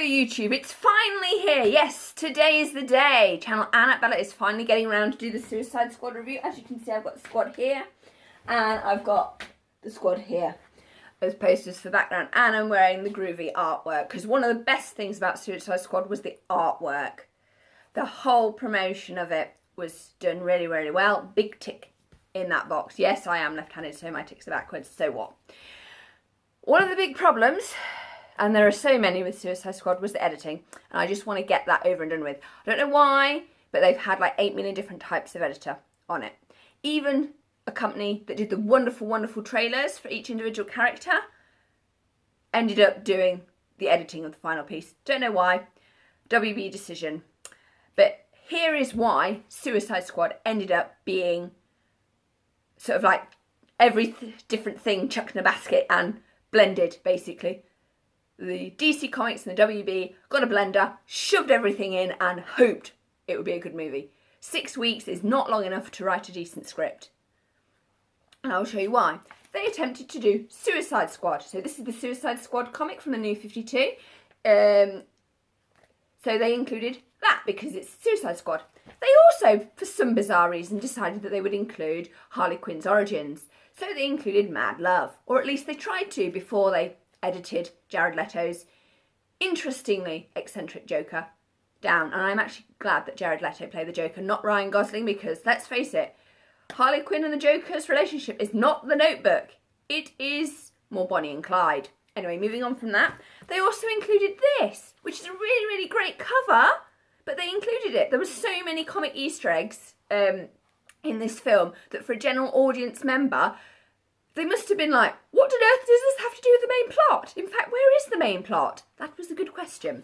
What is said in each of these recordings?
YouTube, it's finally here. Yes, today is the day. Channel Annabella is finally getting around to do the Suicide Squad review. As you can see, I've got the squad here and I've got the squad here as posters for background, and I'm wearing the groovy artwork because one of the best things about Suicide Squad was the artwork. The whole promotion of it was done really, really well. Big tick in that box. Yes, I am left-handed, so my ticks are backwards. So what? One of the big problems, and there are so many with Suicide Squad, was the editing. And I just want to get that over and done with. I don't know why, but they've had like 8 million different types of editor on it. Even a company that did the wonderful, wonderful trailers for each individual character ended up doing the editing of the final piece. Don't know why. WB decision. But here is why Suicide Squad ended up being sort of like every different thing chucked in a basket and blended, basically. The DC Comics and the WB got a blender, shoved everything in and hoped it would be a good movie. 6 weeks is not long enough to write a decent script. And I'll show you why. They attempted to do Suicide Squad. So this is the Suicide Squad comic from the New 52. So they included that because it's Suicide Squad. They also, for some bizarre reason, decided that they would include Harley Quinn's origins. So they included Mad Love, or at least they tried to before they edited Jared Leto's interestingly eccentric Joker down. And I'm actually glad that Jared Leto played the Joker, not Ryan Gosling, because let's face it, Harley Quinn and the Joker's relationship is not The Notebook. It is more Bonnie and Clyde. Anyway, moving on from that, they also included this, which is a really, really great cover, but they included it. There were so many comic Easter eggs in this film that for a general audience member, they must have been like, what on earth does this have to do with the main plot? In fact, where is the main plot? That was a good question.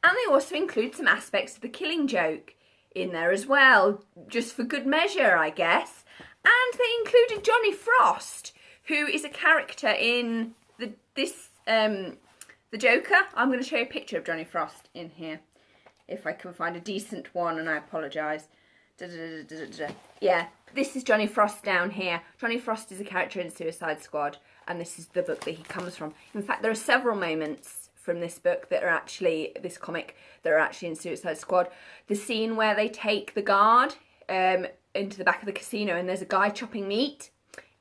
And they also include some aspects of the Killing Joke in there as well, just for good measure, I guess. And they included Johnny Frost, who is a character in the Joker. I'm going to show you a picture of Johnny Frost in here, if I can find a decent one, and I apologise. Yeah, this is Johnny Frost down here. Johnny Frost is a character in Suicide Squad, and this is the book that he comes from. In fact, there are several moments from this book that are actually, this comic, that are actually in Suicide Squad. The scene where they take the guard into the back of the casino and there's a guy chopping meat.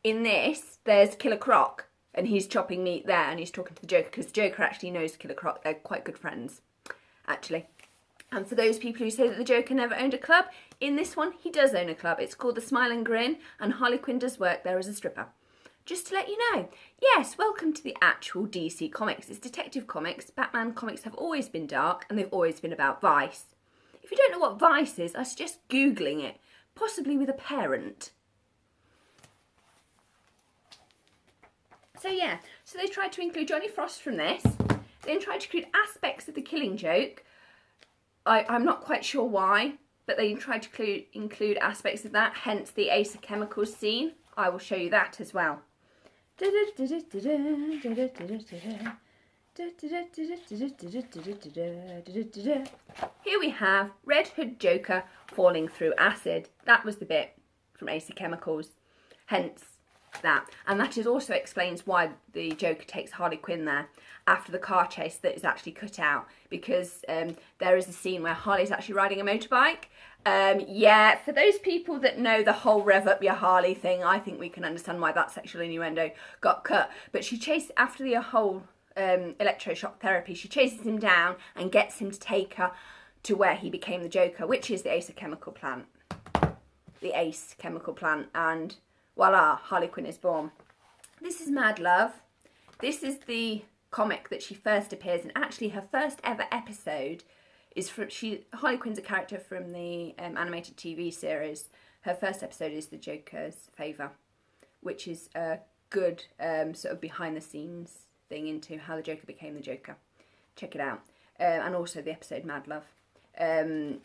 In this, there's Killer Croc, and he's chopping meat there, and he's talking to the Joker, because the Joker actually knows Killer Croc. They're quite good friends, actually. And for those people who say that the Joker never owned a club, in this one, he does own a club. It's called the Smile and Grin, and Harley Quinn does work there as a stripper. Just to let you know. Yes, welcome to the actual DC Comics. It's Detective Comics. Batman comics have always been dark, and they've always been about Vice. If you don't know what Vice is, I suggest Googling it, possibly with a parent. So yeah, so they tried to include Johnny Frost from this. They then tried to include aspects of the Killing Joke. I'm not quite sure why, but they tried to include aspects of that, hence the Ace of Chemicals scene. I will show you that as well. Here we have Red Hood Joker falling through acid. That was the bit from Ace of Chemicals, hence that. And that is also explains why the Joker takes Harley Quinn there after the car chase that is actually cut out, because there is a scene where Harley's actually riding a motorbike. Yeah, for those people that know the whole rev up your Harley thing, I think we can understand why that sexual innuendo got cut. But she chases, after the whole electroshock therapy, she chases him down and gets him to take her to where he became the Joker, which is the Ace Chemical Plant. The Ace Chemical Plant, and voila, Harley Quinn is born. This is Mad Love. This is the comic that she first appears in. Actually, her first ever episode is from, Harley Quinn's a character from the animated TV series. Her first episode is The Joker's Favour, which is a good sort of behind the scenes thing into how the Joker became the Joker. Check it out. And also the episode Mad Love.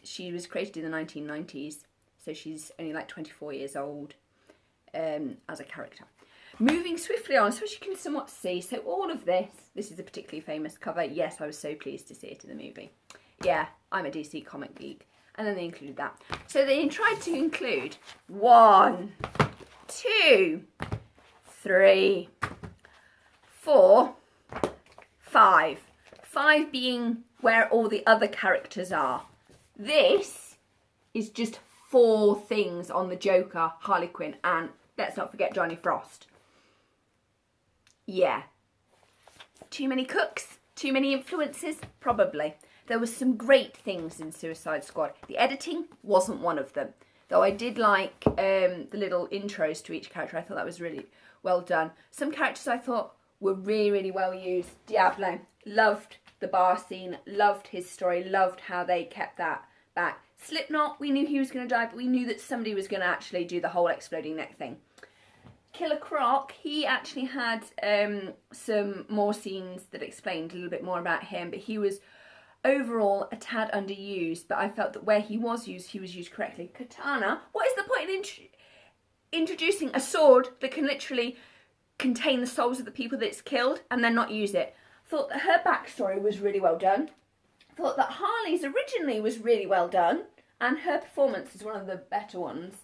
She was created in the 1990s, so she's only like 24 years old as a character. Moving swiftly on, so as you can somewhat see, so all of this is a particularly famous cover. Yes, I was so pleased to see it in the movie. Yeah, I'm a DC comic geek. And then they included that. So they tried to include 1, 2, 3, 4, 5. 5 being where all the other characters are. This is just 4 things on the Joker, Harley Quinn, and let's not forget Johnny Frost. Yeah. Too many cooks? Too many influences? Probably. There were some great things in Suicide Squad. The editing wasn't one of them. Though I did like the little intros to each character. I thought that was really well done. Some characters I thought were really, really well used. Diablo. Loved the bar scene. Loved his story. Loved how they kept that back. Slipknot, we knew he was going to die, but we knew that somebody was going to actually do the whole exploding neck thing. Killer Croc, he actually had some more scenes that explained a little bit more about him, but he was overall a tad underused, but I felt that where he was used correctly. Katana, what is the point in introducing a sword that can literally contain the souls of the people that it's killed and then not use it? Thought that her backstory was really well done. Thought that Harley's originally was really well done, and her performance is one of the better ones.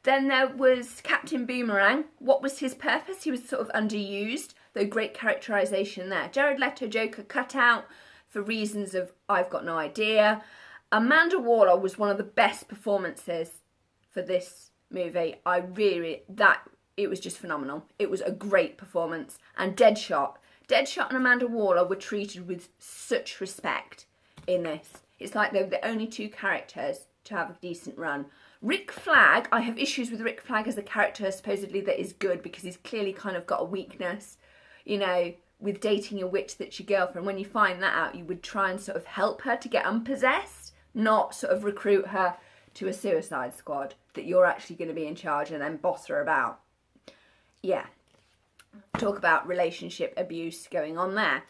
Then there was Captain Boomerang. What was his purpose? He was sort of underused, though great characterisation there. Jared Leto Joker cut out for reasons of I've got no idea. Amanda Waller was one of the best performances for this movie. It was just phenomenal. It was a great performance. And Deadshot and Amanda Waller were treated with such respect in this. It's like they were the only 2 characters to have a decent run. Rick Flag, I have issues with Rick Flag as a character supposedly that is good because he's clearly kind of got a weakness, you know, with dating a witch that's your girlfriend. When you find that out, you would try and sort of help her to get unpossessed, not sort of recruit her to a Suicide Squad that you're actually going to be in charge and then boss her about. Yeah. Talk about relationship abuse going on there.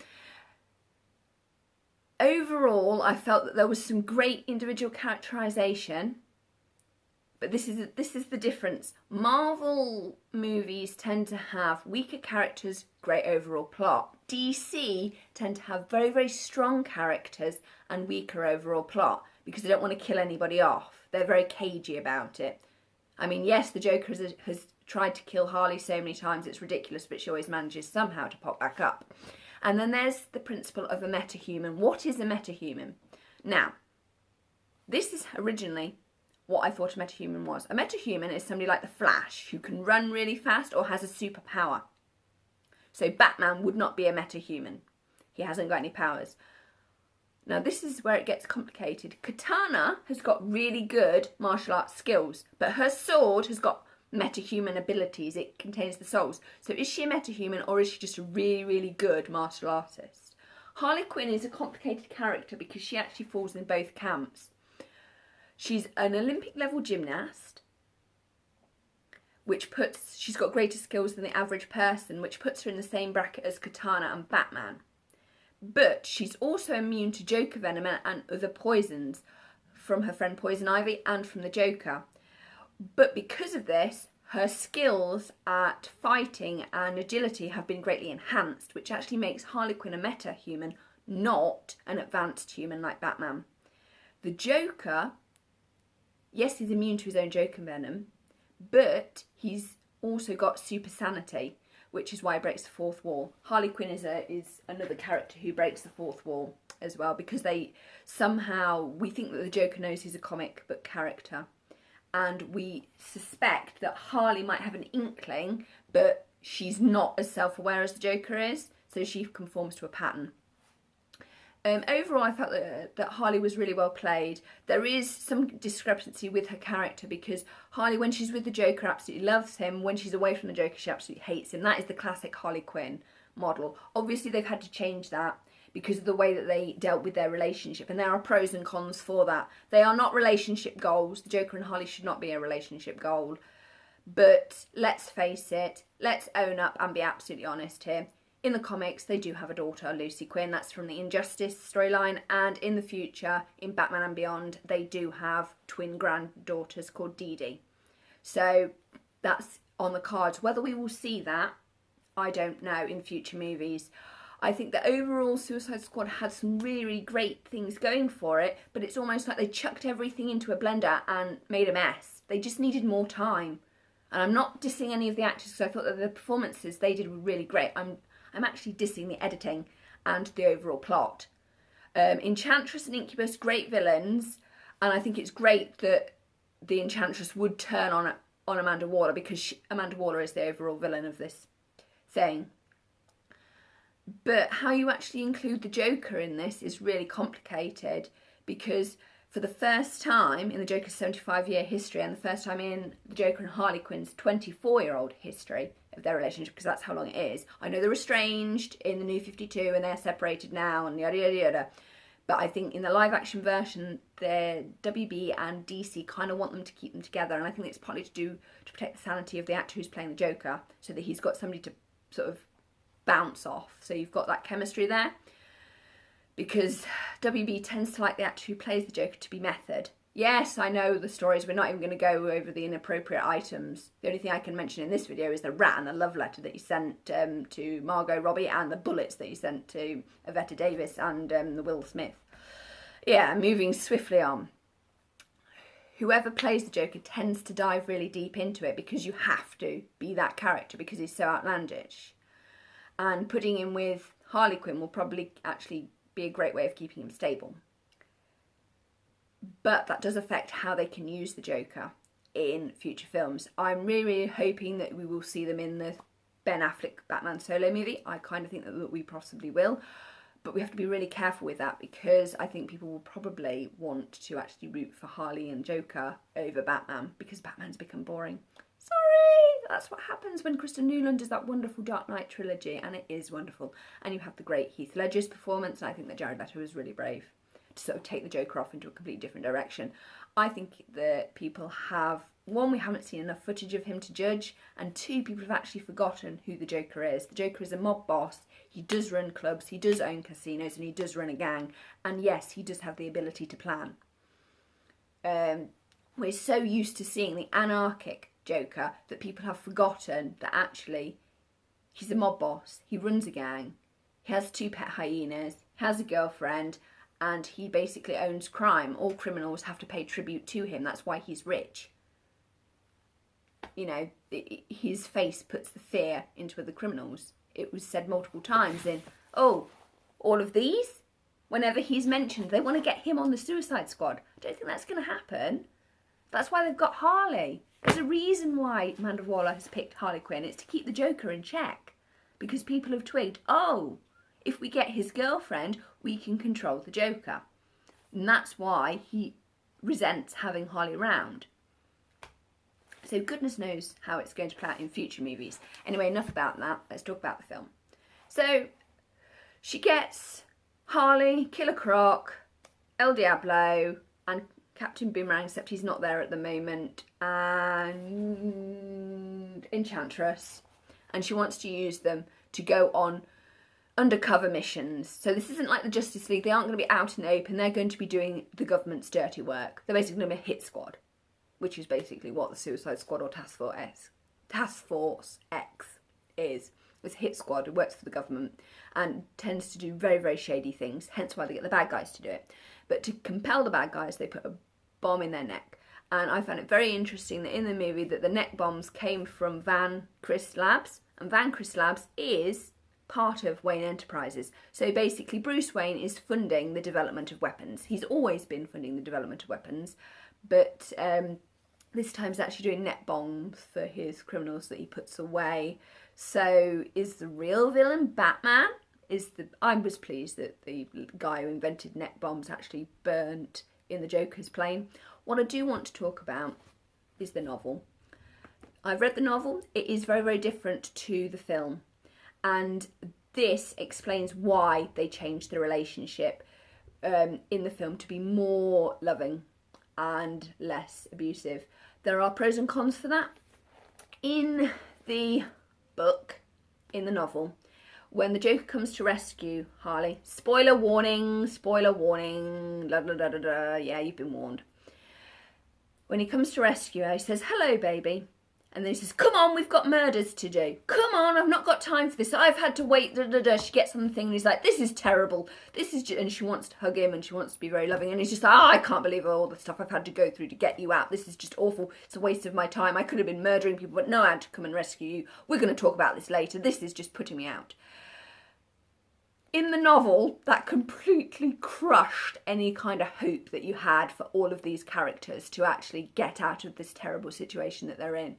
Overall, I felt that there was some great individual characterisation. But this is the difference. Marvel movies tend to have weaker characters, great overall plot. DC tend to have very, very strong characters and weaker overall plot because they don't want to kill anybody off. They're very cagey about it. I mean, yes, the Joker has tried to kill Harley so many times it's ridiculous, but she always manages somehow to pop back up. And then there's the principle of a metahuman. What is a metahuman? Now, this is originally what I thought a metahuman was. A metahuman is somebody like the Flash who can run really fast or has a superpower. So Batman would not be a metahuman. He hasn't got any powers. Now this is where it gets complicated. Katana has got really good martial arts skills, but her sword has got metahuman abilities. It contains the souls. So is she a metahuman or is she just a really, really good martial artist? Harley Quinn is a complicated character because she actually falls in both camps. She's an Olympic level gymnast, she's got greater skills than the average person, which puts her in the same bracket as Katana and Batman. But she's also immune to Joker venom and other poisons from her friend Poison Ivy and from the Joker. But because of this, her skills at fighting and agility have been greatly enhanced, which actually makes Harley Quinn a meta-human, not an advanced human like Batman. The Joker, yes, he's immune to his own Joker venom, but he's also got super sanity, which is why he breaks the 4th wall. Harley Quinn is another character who breaks the 4th wall as well, because we think that the Joker knows he's a comic book character, and we suspect that Harley might have an inkling, but she's not as self-aware as the Joker is, so she conforms to a pattern. Overall, I felt that Harley was really well played. There is some discrepancy with her character because Harley, when she's with the Joker, absolutely loves him. When she's away from the Joker, she absolutely hates him. That is the classic Harley Quinn model. Obviously, they've had to change that because of the way that they dealt with their relationship, and there are pros and cons for that. They are not relationship goals. The Joker and Harley should not be a relationship goal. But let's face it, let's own up and be absolutely honest here. In the comics, they do have a daughter, Lucy Quinn. That's from the Injustice storyline. And in the future, in Batman and Beyond, they do have twin granddaughters called Dee Dee. So that's on the cards. Whether we will see that, I don't know, in future movies. I think that overall Suicide Squad had some really great things going for it, but it's almost like they chucked everything into a blender and made a mess. They just needed more time. And I'm not dissing any of the actors because I thought that the performances they did were really great. I'm actually dissing the editing and the overall plot. Enchantress and Incubus, great villains, and I think it's great that the Enchantress would turn on Amanda Waller, because Amanda Waller is the overall villain of this thing. But how you actually include the Joker in this is really complicated, because for the first time in the Joker's 75-year history, and the first time in the Joker and Harley Quinn's 24-year-old history of their relationship, because that's how long it is. I know they're estranged in the New 52 and they're separated now and yada yada yada. But I think in the live-action version, the WB and DC kind of want them to keep them together, and I think it's partly to protect the sanity of the actor who's playing the Joker, so that he's got somebody to sort of bounce off. So you've got that chemistry there, because WB tends to like the actor who plays the Joker to be method. Yes, I know the stories, we're not even going to go over the inappropriate items. The only thing I can mention in this video is the rat and the love letter that he sent to Margot Robbie, and the bullets that he sent to Yvette Davis and the Will Smith. Yeah, moving swiftly on. Whoever plays the Joker tends to dive really deep into it, because you have to be that character because he's so outlandish. And putting him with Harley Quinn will probably actually be a great way of keeping him stable. But that does affect how they can use the Joker in future films. I'm really hoping that we will see them in the Ben Affleck Batman Solo movie. I kind of think that we possibly will. But we have to be really careful with that, because I think people will probably want to actually root for Harley and Joker over Batman, because Batman's become boring. Sorry, that's what happens when Kristen Newland does that wonderful Dark Knight trilogy, and it is wonderful. And you have the great Heath Ledger's performance, and I think that Jared Leto was really brave to sort of take the Joker off into a completely different direction. I think that people have, one, we haven't seen enough footage of him to judge, and two, people have actually forgotten who the Joker is. The Joker is a mob boss. He does run clubs, he does own casinos, and he does run a gang. And yes, he does have the ability to plan. We're so used to seeing the anarchic Joker that people have forgotten that actually he's a mob boss, he runs a gang, he has 2 pet hyenas, has a girlfriend, and he basically owns crime. All criminals have to pay tribute to him. That's why he's rich. You know, his face puts the fear into other criminals. It was said multiple times in, oh, all of these? Whenever he's mentioned, they want to get him on the Suicide Squad. I don't think that's going to happen. That's why they've got Harley. There's a reason why Amanda Waller has picked Harley Quinn. It's to keep the Joker in check. Because people have twigged, oh, if we get his girlfriend, we can control the Joker. And that's why he resents having Harley around. So goodness knows how it's going to play out in future movies. Anyway, enough about that. Let's talk about the film. So she gets Harley, Killer Croc, El Diablo, and Captain Boomerang, except he's not there at the moment, and Enchantress. And she wants to use them to go on undercover missions. So this isn't like the Justice League. They aren't going to be out in the open. They're going to be doing the government's dirty work. They're basically going to be a hit squad, which is basically what the Suicide Squad or Task Force X is. It's a hit squad. It works for the government and tends to do very, very shady things, hence why they get the bad guys to do it. But to compel the bad guys, they put a bomb in their neck. And I found it very interesting that in the movie that the neck bombs came from Van Chris Labs, and Van Chris Labs is part of Wayne Enterprises. So basically Bruce Wayne is funding the development of weapons. He's always been funding the development of weapons, but this time he's actually doing net bombs for his criminals that he puts away. So is the real villain Batman? I was pleased that the guy who invented net bombs actually burnt in the Joker's plane. What I do want to talk about is the novel. I've read the novel. It is very, very different to the film. And this explains why they changed the relationship in the film to be more loving and less abusive. There are pros and cons for that. In the book, in the novel, when the Joker comes to rescue Harley, spoiler warning, la da da da da, yeah, you've been warned. When he comes to rescue her, he says, hello, baby. And then he says, come on, we've got murders to do. Come on, I've not got time for this. I've had to wait, da da da. She gets on the thing and he's like, this is terrible. And she wants to hug him and she wants to be very loving. And he's just like, oh, I can't believe all the stuff I've had to go through to get you out. This is just awful. It's a waste of my time. I could have been murdering people, but no, I had to come and rescue you. We're going to talk about this later. This is just putting me out. in the novel, that completely crushed any kind of hope that you had for all of these characters to actually get out of this terrible situation that they're in.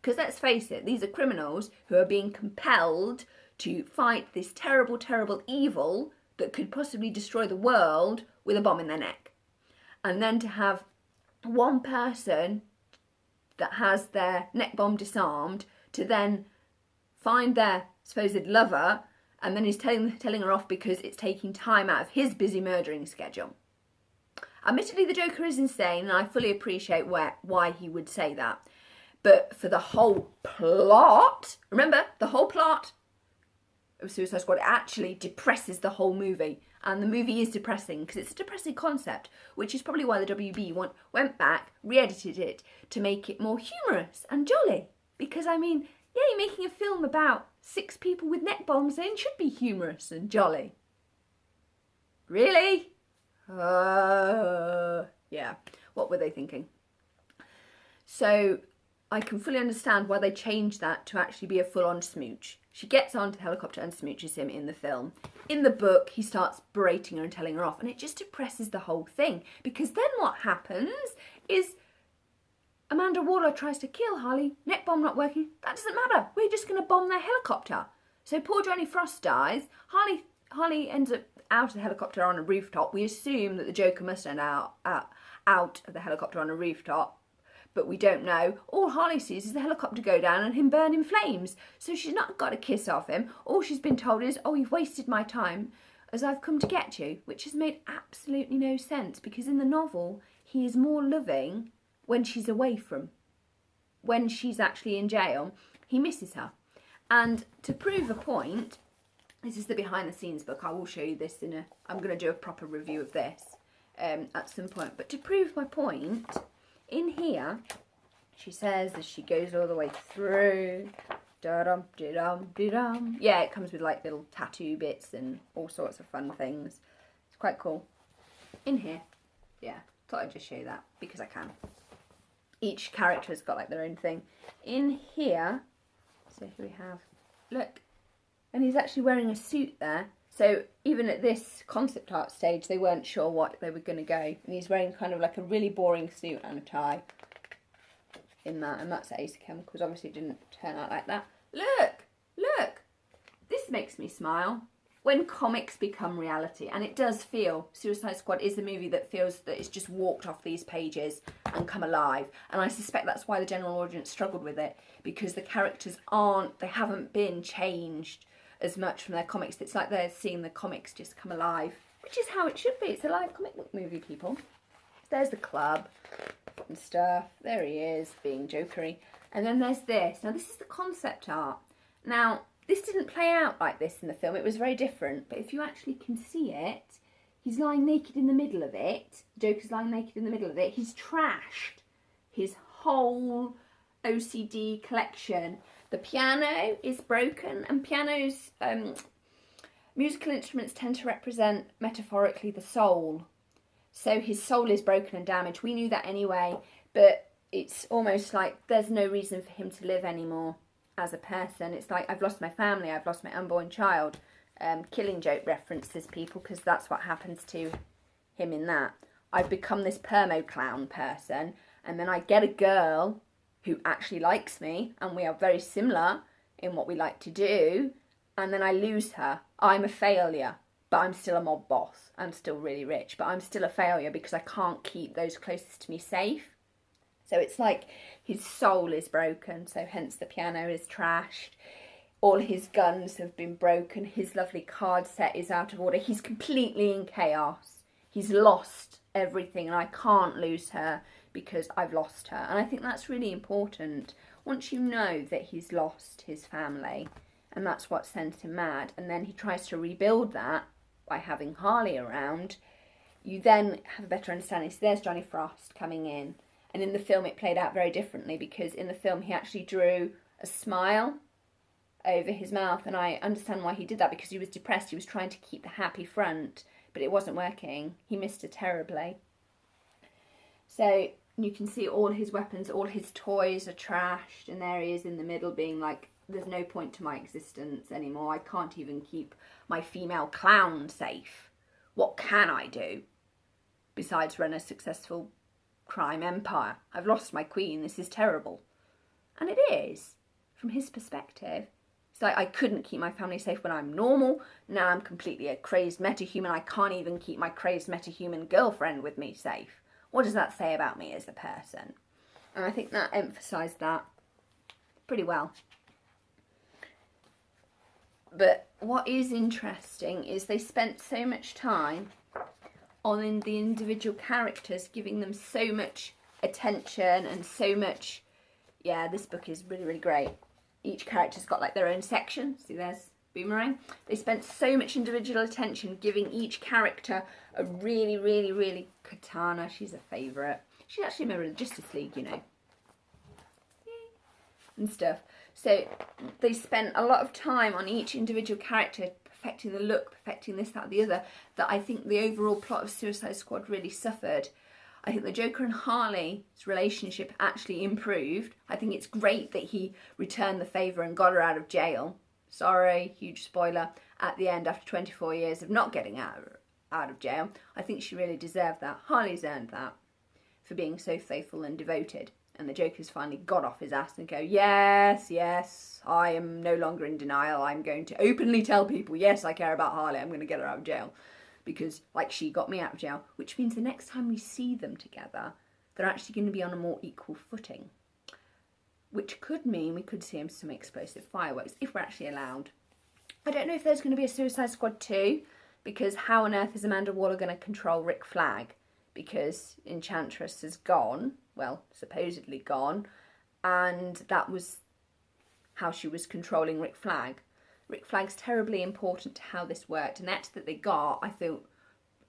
Because let's face it, these are criminals who are being compelled to fight this terrible, terrible evil that could possibly destroy the world with a bomb in their neck. And then to have one person that has their neck bomb disarmed to then find their supposed lover, and then he's telling her off because it's taking time out of his busy murdering schedule. Admittedly, the Joker is insane, and I fully appreciate why he would say that. But for the whole plot, remember, the whole plot of Suicide Squad actually depresses the whole movie. And the movie is depressing because it's a depressing concept, which is probably why the WB went back, re-edited it to make it more humorous and jolly. Because, I mean, yeah, you're making a film about 6 people with neck bombs, then it should be humorous and jolly. Really? Yeah, what were they thinking? So I can fully understand why they changed that to actually be a full-on smooch. She gets onto the helicopter and smooches him in the film. In the book, he starts berating her and telling her off, and it just depresses the whole thing. Because then what happens is Amanda Waller tries to kill Harley, neck bomb not working. That doesn't matter. We're just going to bomb their helicopter. So poor Johnny Frost dies. Harley ends up out of the helicopter on a rooftop. We assume that the Joker must end out of the helicopter on a rooftop, but we don't know. All Harley sees is the helicopter go down and him burn in flames. So she's not got a kiss off him. All she's been told is, oh, you've wasted my time as I've come to get you, which has made absolutely no sense because in the novel, he is more loving when she's away from. When she's actually in jail, he misses her. And to prove a point, this is the behind the scenes book. I will show you this I'm going to do a proper review of this at some point. But to prove my point, in here, she says as she goes all the way through, da-dum, da-dum, da-dum. Yeah, it comes with like little tattoo bits and all sorts of fun things. It's quite cool. In here, yeah, thought I'd just show you that because I can. Each character has got like their own thing. In here, so here we have, look, and he's actually wearing a suit there. So even at this concept art stage, they weren't sure what they were going to go. And he's wearing kind of like a really boring suit and a tie in that. And that's Ace Chemicals. Obviously it didn't turn out like that. Look, look. This makes me smile. When comics become reality, and it does feel, Suicide Squad is a movie that feels that it's just walked off these pages and come alive. And I suspect that's why the general audience struggled with it, because the characters they haven't been changed as much from their comics. It's like they're seeing the comics just come alive, which is how it should be. It's a live comic book movie, people. There's the club and stuff. There he is, being jokery. And then there's this. Now, this is the concept art. Now, this didn't play out like this in the film. It was very different. But if you actually can see it, he's lying naked in the middle of it. Joker's lying naked in the middle of it. He's trashed his whole OCD collection. The piano is broken, and pianos, musical instruments tend to represent metaphorically the soul. So his soul is broken and damaged. We knew that anyway, but it's almost like there's no reason for him to live anymore as a person. It's like, I've lost my family, I've lost my unborn child. Killing Joke references people because that's what happens to him in that. I've become this permo clown person, and then I get a girl who actually likes me, and we are very similar in what we like to do, and then I lose her. I'm a failure, but I'm still a mob boss. I'm still really rich, but I'm still a failure because I can't keep those closest to me safe. So it's like his soul is broken, so hence the piano is trashed. All his guns have been broken. His lovely card set is out of order. He's completely in chaos. He's lost everything, and I can't lose her because I've lost her. And I think that's really important. Once you know that he's lost his family, and that's what sends him mad, and then he tries to rebuild that by having Harley around, you then have a better understanding. So there's Johnny Frost coming in. And in the film it played out very differently, because in the film he actually drew a smile over his mouth, and I understand why he did that, because he was depressed. He was trying to keep the happy front, but it wasn't working. He missed her terribly. So you can see all his weapons, all his toys are trashed, and there he is in the middle being like there's no point to my existence anymore. I can't even keep my female clown safe. What can I do besides run a successful crime empire? I've lost my queen. This is terrible. And it is, from his perspective. It's like I couldn't keep my family safe when I'm normal. Now I'm completely a crazed metahuman. I can't even keep my crazed metahuman girlfriend with me safe. What does that say about me as a person? And I think that emphasised that pretty well. But what is interesting is they spent so much time on the individual characters, giving them so much attention and so much... Yeah, this book is really, really great. Each character's got like their own section. See, there's Boomerang. They spent so much individual attention giving each character a really, really, really... Katana, she's a favourite. She's actually a member of the Justice League, you know. And stuff. So they spent a lot of time on each individual character, perfecting the look, perfecting this, that, the other, that I think the overall plot of Suicide Squad really suffered. I think the Joker and Harley's relationship actually improved. I think it's great that he returned the favour and got her out of jail. Sorry, huge spoiler. At the end, after 24 years of not getting out of jail, I think she really deserved that. Harley's earned that for being so faithful and devoted. And the Joker's finally got off his ass and go, yes, yes, I am no longer in denial. I'm going to openly tell people, yes, I care about Harley. I'm going to get her out of jail. Because, like, she got me out of jail. Which means the next time we see them together, they're actually going to be on a more equal footing. Which could mean we could see some explosive fireworks, if we're actually allowed. I don't know if there's going to be a Suicide Squad 2, because how on earth is Amanda Waller going to control Rick Flag? Because Enchantress has gone, well, supposedly gone, and that was how she was controlling Rick Flag. Rick Flag's terribly important to how this worked, and that they got, I thought,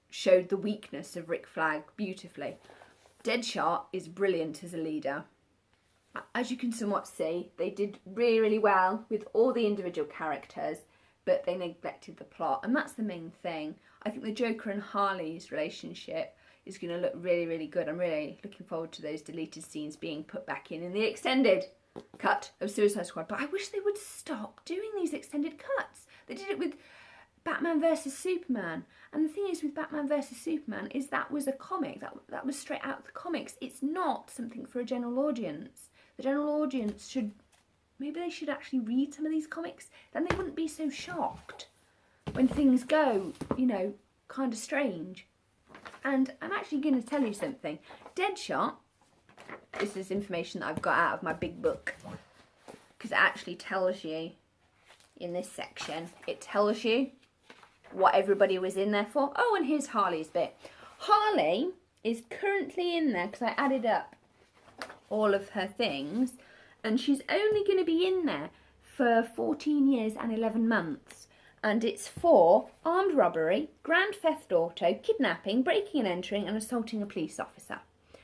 showed the weakness of Rick Flag beautifully. Deadshot is brilliant as a leader. As you can somewhat see, they did really, really well with all the individual characters, but they neglected the plot, and that's the main thing. I think the Joker and Harley's relationship is going to look really, really good. I'm really looking forward to those deleted scenes being put back in the extended cut of Suicide Squad. But I wish they would stop doing these extended cuts. They did it with Batman vs Superman. And the thing is with Batman vs Superman is that was a comic. That was straight out of the comics. It's not something for a general audience. The general audience should... Maybe they should actually read some of these comics. Then they wouldn't be so shocked when things go, you know, kind of strange. And I'm actually going to tell you something. Deadshot, this is information that I've got out of my big book, because it actually tells you in this section, it tells you what everybody was in there for. Oh, and here's Harley's bit. Harley is currently in there, because I added up all of her things, and she's only going to be in there for 14 years and 11 months. And it's for armed robbery, grand theft auto, kidnapping, breaking and entering, and assaulting a police officer.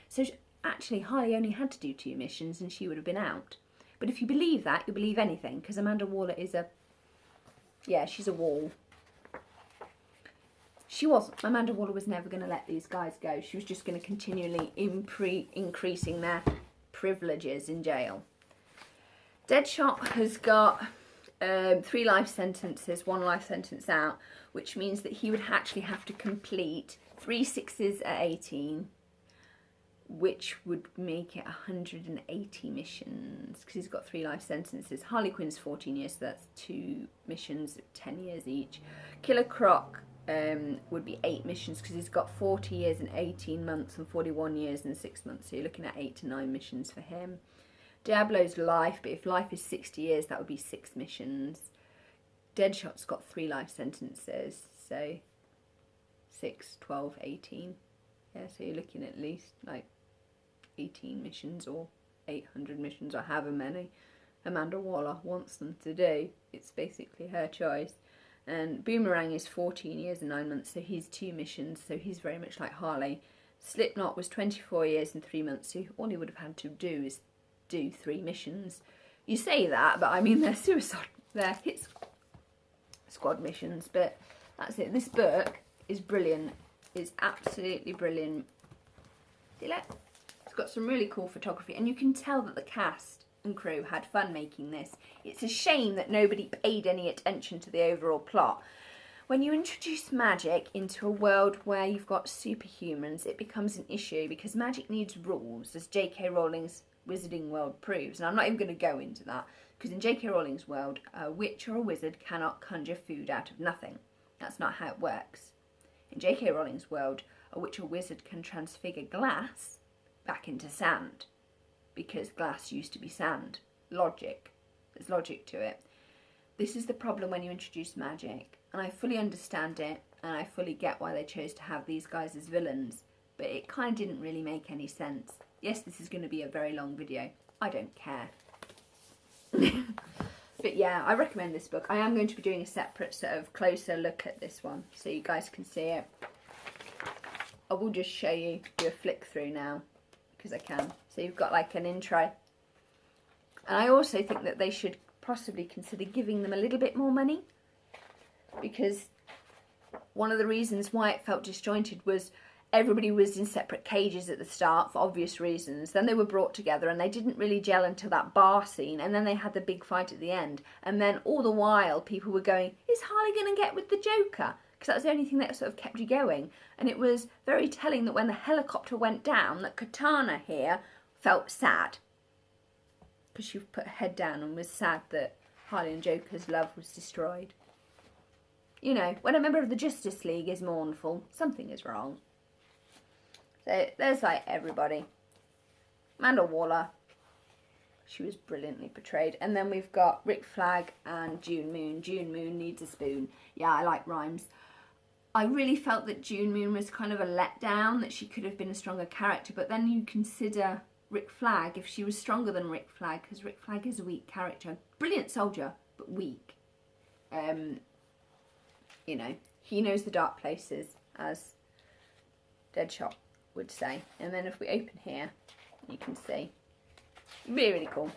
So actually, Harley only had to do 2 missions and she would have been out. But if you believe that, you believe anything, because Amanda Waller is a... Yeah, she's a wall. She wasn't. Amanda Waller was never going to let these guys go. She was just going to continually increasing their privileges in jail. Deadshot has got... 3 life sentences, 1 life sentence out, which means that he would actually have to complete 3 6s at 18, which would make it 180 missions, because he's got 3 life sentences. Harley Quinn's 14 years, so that's 2 missions, 10 years each. Killer Croc would be 8 missions, because he's got 40 years and 18 months and 41 years and 6 months, so you're looking at 8 to 9 missions for him. Diablo's life, but if life is 60 years, that would be 6 missions. Deadshot's got 3 life sentences, so 6, 12, 18. Yeah, so you're looking at least like 18 missions or 800 missions or however many Amanda Waller wants them to do. It's basically her choice. And Boomerang is 14 years and 9 months, so he's 2 missions, so he's very much like Harley. Slipknot was 24 years and 3 months, so all he would have had to do is do 3 missions. You say that, but I mean they're hit squad missions, but that's it. This book is brilliant. It's absolutely brilliant. See, look, it's got some really cool photography, and you can tell that the cast and crew had fun making this. It's a shame that nobody paid any attention to the overall plot. When you introduce magic into a world where you've got superhumans, it becomes an issue because magic needs rules, as J.K. Rowling's Wizarding World proves. And I'm not even going to go into that, because in J.K. Rowling's world, a witch or a wizard cannot conjure food out of nothing. That's not how it works. In J.K. Rowling's world, a witch or wizard can transfigure glass back into sand, because glass used to be sand. Logic. There's logic to it. This is the problem when you introduce magic, and I fully understand it, and I fully get why they chose to have these guys as villains, but it kind of didn't really make any sense. Yes, this is going to be a very long video. I don't care. But yeah, I recommend this book. I am going to be doing a separate sort of closer look at this one, so you guys can see it. I will just show you, do a flick through now, because I can. So you've got like an intro. And I also think that they should possibly consider giving them a little bit more money, because one of the reasons why it felt disjointed was everybody was in separate cages at the start for obvious reasons. Then they were brought together and they didn't really gel until that bar scene, and then they had the big fight at the end. And then all the while people were going, is Harley going to get with the Joker? Because that was the only thing that sort of kept you going. And it was very telling that when the helicopter went down, that Katana here felt sad, because she put her head down and was sad that Harley and Joker's love was destroyed. You know, when a member of the Justice League is mournful, something is wrong. So there's like everybody. Amanda Waller, she was brilliantly portrayed. And then we've got Rick Flag and June Moon. June Moon needs a spoon. Yeah, I like rhymes. I really felt that June Moon was kind of a letdown, that she could have been a stronger character. But then you consider Rick Flag, if she was stronger than Rick Flag, because Rick Flag is a weak character. Brilliant soldier, but weak. You know, he knows the dark places, as Deadshot would say. And then if we open here, you can see. Really, really cool.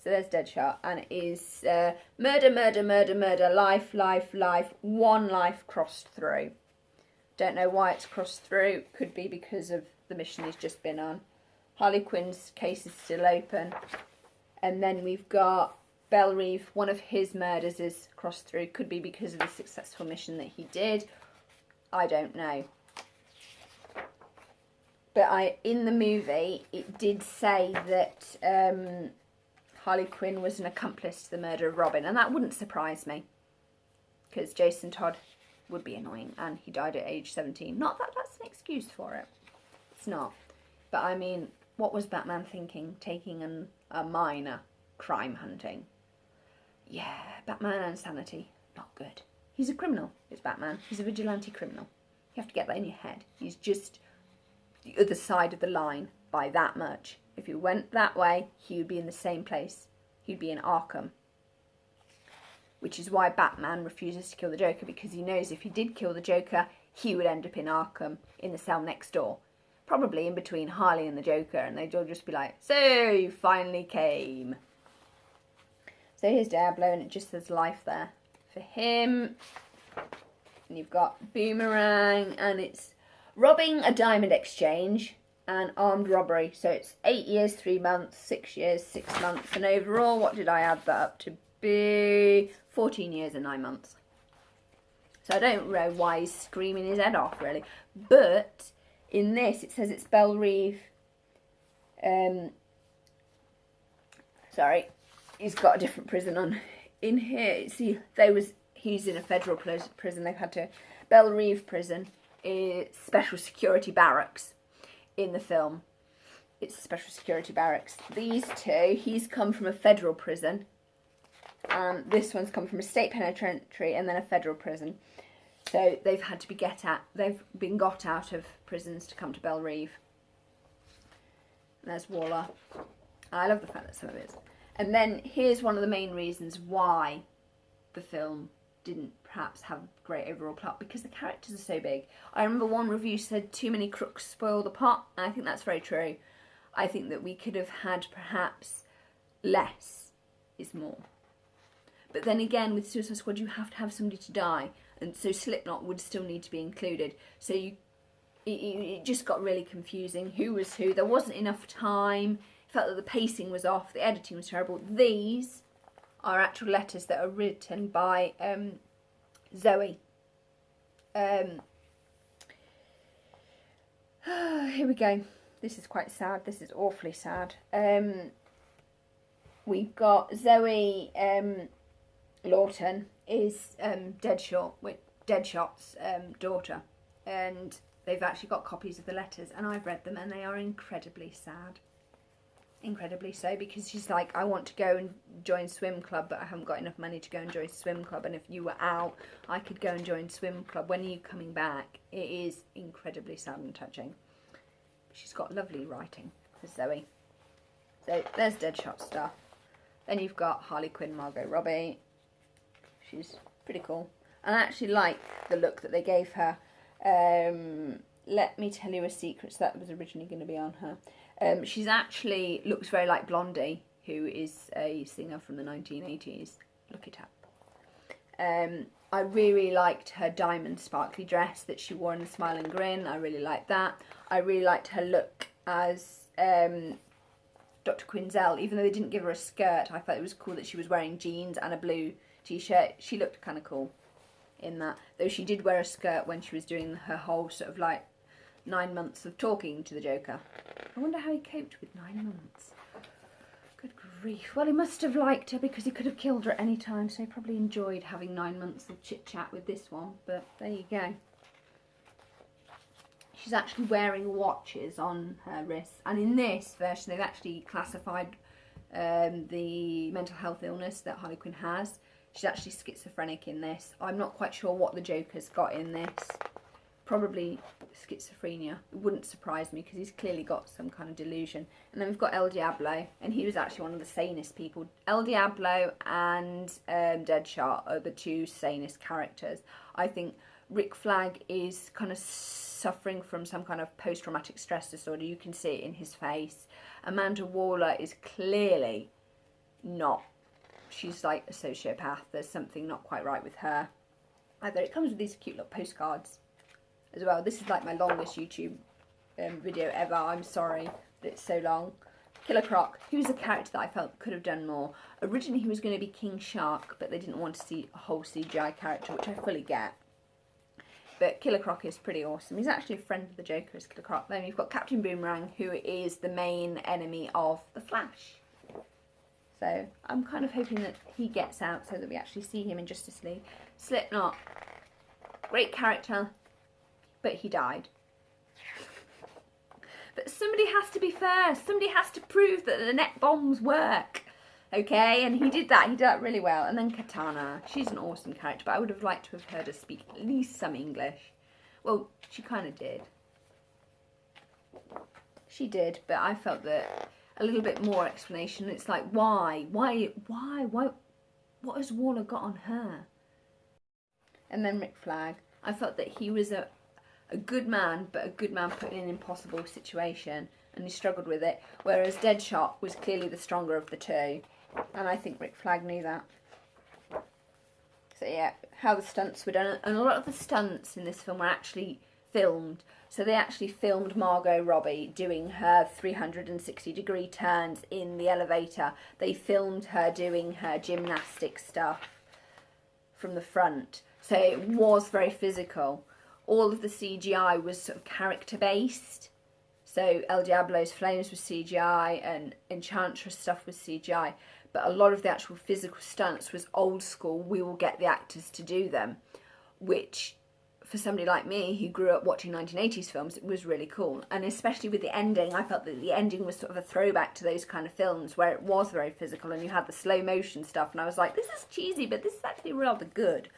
So there's Deadshot, and it is murder, murder, murder, murder, life, life, life, one life crossed through. Don't know why it's crossed through. Could be because of the mission he's just been on. Harley Quinn's case is still open. And then we've got Bellreeve, one of his murders is crossed through. Could be because of the successful mission that he did. I don't know. But in the movie, it did say that Harley Quinn was an accomplice to the murder of Robin. And that wouldn't surprise me, because Jason Todd would be annoying, and he died at age 17. Not that that's an excuse for it. It's not. But I mean, what was Batman thinking, taking a minor crime hunting? Yeah, Batman and sanity, not good. He's a criminal, it's Batman. He's a vigilante criminal. You have to get that in your head. He's just the other side of the line by that much. If he went that way, he would be in the same place. He'd be in Arkham. Which is why Batman refuses to kill the Joker, because he knows if he did kill the Joker, he would end up in Arkham, in the cell next door. Probably in between Harley and the Joker, and they'd all just be like, so you finally came. So here's Diablo, and it just says life there for him. And you've got Boomerang, and it's robbing a diamond exchange and armed robbery. So it's 8 years, 3 months, 6 years, 6 months, and overall, what did I add that up to be? 14 years and 9 months. So I don't know why he's screaming his head off, really. But in this, it says it's Bellreeve. Sorry, he's got a different prison on. In here, see, he's in a federal prison. They've had to Bellreeve prison is special security barracks. In the film, it's a special security barracks. These two, he's come from a federal prison, and this one's come from a state penitentiary and then a federal prison. So they've had to be they've been got out of prisons to come to Bellreeve. And there's Waller. I love the fact that some of it is. And then here's one of the main reasons why the film didn't perhaps have a great overall plot, because the characters are so big. I remember one review said too many crooks spoil the pot, and I think that's very true. I think that we could have had perhaps less is more. But then again, with Suicide Squad, you have to have somebody to die, and so Slipknot would still need to be included. So it just got really confusing. Who was who? There wasn't enough time. felt that the pacing was off, the editing was terrible. These are actual letters that are written by Zoe. Here we go. This is quite sad. This is awfully sad. We've got Zoe Lawton is Deadshot's daughter, and they've actually got copies of the letters, and I've read them, and they are incredibly sad. Incredibly so, because she's like, I want to go and join swim club, but I haven't got enough money to go and join swim club, and if you were out, I could go and join swim club. When are you coming back? It is incredibly sad and touching. She's got lovely writing for Zoe. So there's Deadshot stuff. Then you've got Harley Quinn, Margot Robbie. She's pretty cool. And I actually like the look that they gave her. Let me tell you a secret. So that was originally going to be on her. She's actually looks very like Blondie, who is a singer from the 1980s. Look it up. I really liked her diamond sparkly dress that she wore in the Smile and Grin. I really liked that. I really liked her look as Dr. Quinzel. Even though they didn't give her a skirt, I thought it was cool that she was wearing jeans and a blue t-shirt. She looked kind of cool in that. Though she did wear a skirt when she was doing her whole sort of like 9 months of talking to the Joker. I wonder how he coped with 9 months. Good grief. Well, he must have liked her because he could have killed her at any time, so he probably enjoyed having 9 months of chit-chat with this one. But there you go. She's actually wearing watches on her wrists. And in this version, they've actually classified the mental health illness that Harley Quinn has. She's actually schizophrenic in this. I'm not quite sure what the Joker's got in this. Probably schizophrenia. It wouldn't surprise me because he's clearly got some kind of delusion. And then we've got El Diablo, and he was actually one of the sanest people. El Diablo and Deadshot are the two sanest characters. I think Rick Flag is kind of suffering from some kind of post-traumatic stress disorder. You can see it in his face. Amanda Waller is clearly not. She's like a sociopath. There's something not quite right with her. Either it comes with these cute little postcards as well. This is like my longest YouTube video ever. I'm sorry that it's so long. Killer Croc, he was a character that I felt could have done more. Originally he was going to be King Shark, but they didn't want to see a whole CGI character, which I fully get. But Killer Croc is pretty awesome. He's actually a friend of the Joker, is Killer Croc. Then you've got Captain Boomerang, who is the main enemy of the Flash. So I'm kind of hoping that he gets out so that we actually see him in Justice League. Slipknot, great character, but he died. But somebody has to be first. Somebody has to prove that the net bombs work. Okay, and he did that. He did that really well. And then Katana. She's an awesome character, but I would have liked to have heard her speak at least some English. Well, she kind of did. She did, but I felt that a little bit more explanation. It's like, why? What has Waller got on her? And then Rick Flag. I felt that he was a good man, but a good man put in an impossible situation, and he struggled with it, whereas Deadshot was clearly the stronger of the two, and I think Rick Flag knew that. So yeah, how the stunts were done, and a lot of the stunts in this film were actually filmed. So they actually filmed Margot Robbie doing her 360-degree turns in the elevator. They filmed her doing her gymnastic stuff from the front, so it was very physical. All of the CGI was sort of character-based. So El Diablo's flames was CGI and Enchantress stuff was CGI. But a lot of the actual physical stunts was old school. We will get the actors to do them. Which, for somebody like me who grew up watching 1980s films, it was really cool. And especially with the ending, I felt that the ending was sort of a throwback to those kind of films where it was very physical and you had the slow motion stuff. And I was like, this is cheesy, but this is actually rather good.